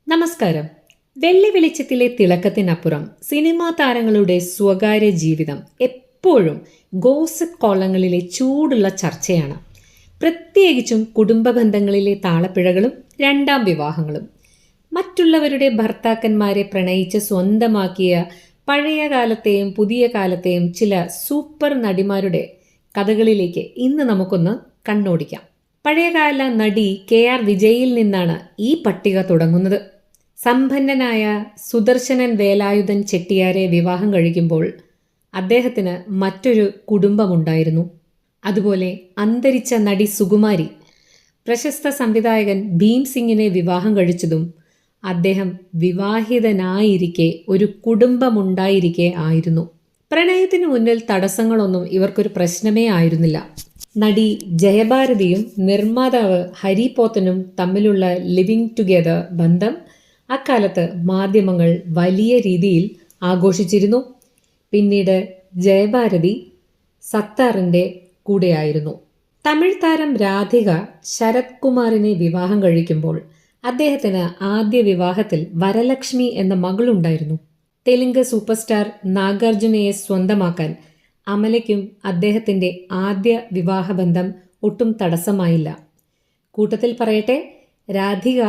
നമസ്കാരം. വെള്ളി വെളിച്ചത്തിലെ തിളക്കത്തിനപ്പുറം സിനിമാ താരങ്ങളുടെ സ്വകാര്യ ജീവിതം എപ്പോഴും ഗോസിപ്പ് കോളങ്ങളിലെ ചൂടുള്ള ചർച്ചയാണ്. പ്രത്യേകിച്ചും കുടുംബ ബന്ധങ്ങളിലെ താളപ്പിഴകളും രണ്ടാം വിവാഹങ്ങളും. മറ്റുള്ളവരുടെ ഭർത്താക്കന്മാരെ പ്രണയിച്ച് സ്വന്തമാക്കിയ പഴയ കാലത്തെയും പുതിയ കാലത്തെയും ചില സൂപ്പർ നടിമാരുടെ കഥകളിലേക്ക് ഇന്ന് നമുക്കൊന്ന് കണ്ണോടിക്കാം. പഴയകാല നടി KR വിജയിൽ നിന്നാണ് ഈ പട്ടിക തുടങ്ങുന്നത്. സമ്പന്നനായ സുദർശനൻ വേലായുധൻ ചെട്ടിയാരെ വിവാഹം കഴിക്കുമ്പോൾ അദ്ദേഹത്തിന് മറ്റൊരു കുടുംബമുണ്ടായിരുന്നു. അതുപോലെ അന്തരിച്ച നടി സുകുമാരി പ്രശസ്ത സംവിധായകൻ ഭീം സിംഗിനെ വിവാഹം കഴിച്ചതും അദ്ദേഹം വിവാഹിതനായിരിക്കെ ഒരു കുടുംബമുണ്ടായിരിക്കെ ആയിരുന്നു. പ്രണയത്തിനു മുന്നിൽ തടസ്സങ്ങളൊന്നും ഇവർക്കൊരു പ്രശ്നമേ ആയിരുന്നില്ല. നടി ജയഭാരതിയും നിർമ്മാതാവ് ഹരി പോത്തനും തമ്മിലുള്ള ലിവിങ് ടുഗെദർ ബന്ധം അക്കാലത്ത് മാധ്യമങ്ങൾ വലിയ രീതിയിൽ ആഘോഷിച്ചിരുന്നു. പിന്നീട് ജയഭാരതി സത്താറിൻ്റെ കൂടെയായിരുന്നു. തമിഴ് താരം രാധിക ശരത് കുമാറിനെ വിവാഹം കഴിക്കുമ്പോൾ അദ്ദേഹത്തിന് ആദ്യ വിവാഹത്തിൽ വരലക്ഷ്മി എന്ന മകളുണ്ടായിരുന്നു. തെലുങ്ക് സൂപ്പർ സ്റ്റാർ നാഗാർജുനയെ സ്വന്തമാക്കാൻ അമലയ്ക്കും അദ്ദേഹത്തിൻ്റെ ആദ്യ വിവാഹബന്ധം ഒട്ടും തടസ്സമായില്ല. കൂട്ടത്തിൽ പറയട്ടെ, രാധിക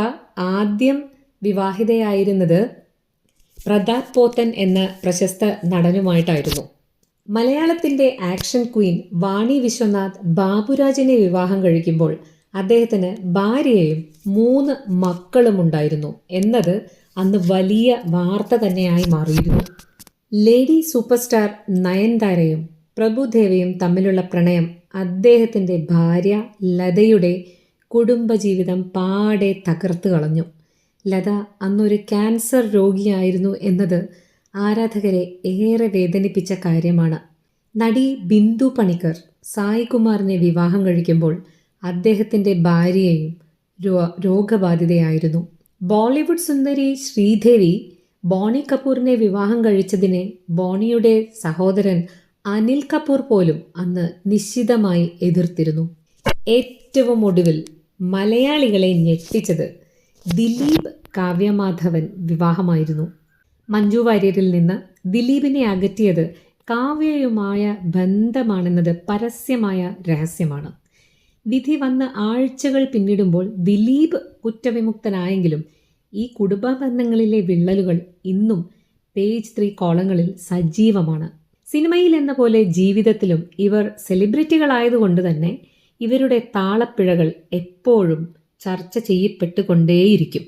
ആദ്യം വിവാഹിതയായിരുന്നത് പ്രതാപ് പോത്തൻ എന്ന പ്രശസ്ത നടനുമായിട്ടായിരുന്നു. മലയാളത്തിൻ്റെ ആക്ഷൻ ക്വീൻ വാണി വിശ്വനാഥ് ബാബുരാജിനെ വിവാഹം കഴിക്കുമ്പോൾ അദ്ദേഹത്തിന് ഭാര്യയും 3 മക്കളുമുണ്ടായിരുന്നു എന്നത് അന്ന് വലിയ വാർത്ത തന്നെയായി മാറിയിരുന്നു. ലേഡി സൂപ്പർ സ്റ്റാർ നയൻതാരയും പ്രഭുദേവയും തമ്മിലുള്ള പ്രണയം അദ്ദേഹത്തിൻ്റെ ഭാര്യ ലതയുടെ കുടുംബജീവിതം പാടെ തകർത്ത് കളഞ്ഞു. ലത അന്നൊരു ക്യാൻസർ രോഗിയായിരുന്നു എന്നത് ആരാധകരെ ഏറെ വേദനിപ്പിച്ച കാര്യമാണ്. നടി ബിന്ദു പണിക്കർ സായികുമാറിനെ വിവാഹം കഴിക്കുമ്പോൾ അദ്ദേഹത്തിൻ്റെ ഭാര്യയും രോഗബാധിതയായിരുന്നു. ബോളിവുഡ് സുന്ദരി ശ്രീദേവി ബോണി കപൂറിനെ വിവാഹം കഴിച്ചതിനെ ബോണിയുടെ സഹോദരൻ അനിൽ കപൂർ പോലും അന്ന് നിശ്ചിതമായി എതിർത്തിരുന്നു. ഏറ്റവും ഒടുവിൽ മലയാളികളെ ഞെട്ടിച്ചത് ദിലീപ് കാവ്യമാധവൻ വിവാഹമായിരുന്നു. മഞ്ജു വാര്യരിൽ നിന്ന് ദിലീപിനെ അകറ്റിയത് കാവ്യയുമായ ബന്ധമാണെന്നത് പരസ്യമായ രഹസ്യമാണ്. വിധി വന്ന് ആഴ്ചകൾ പിന്നിടുമ്പോൾ ദിലീപ് കുറ്റവിമുക്തനായെങ്കിലും ഈ കുടുംബ ബന്ധങ്ങളിലെ വിള്ളലുകൾ ഇന്നും പേജ് 3 കോളങ്ങളിൽ സജീവമാണ്. സിനിമയിൽ എന്ന പോലെ ജീവിതത്തിലും ഇവർ സെലിബ്രിറ്റികളായതുകൊണ്ട് തന്നെ ഇവരുടെ താളപ്പിഴകൾ എപ്പോഴും ചർച്ച ചെയ്യപ്പെട്ടുകൊണ്ടേയിരിക്കും.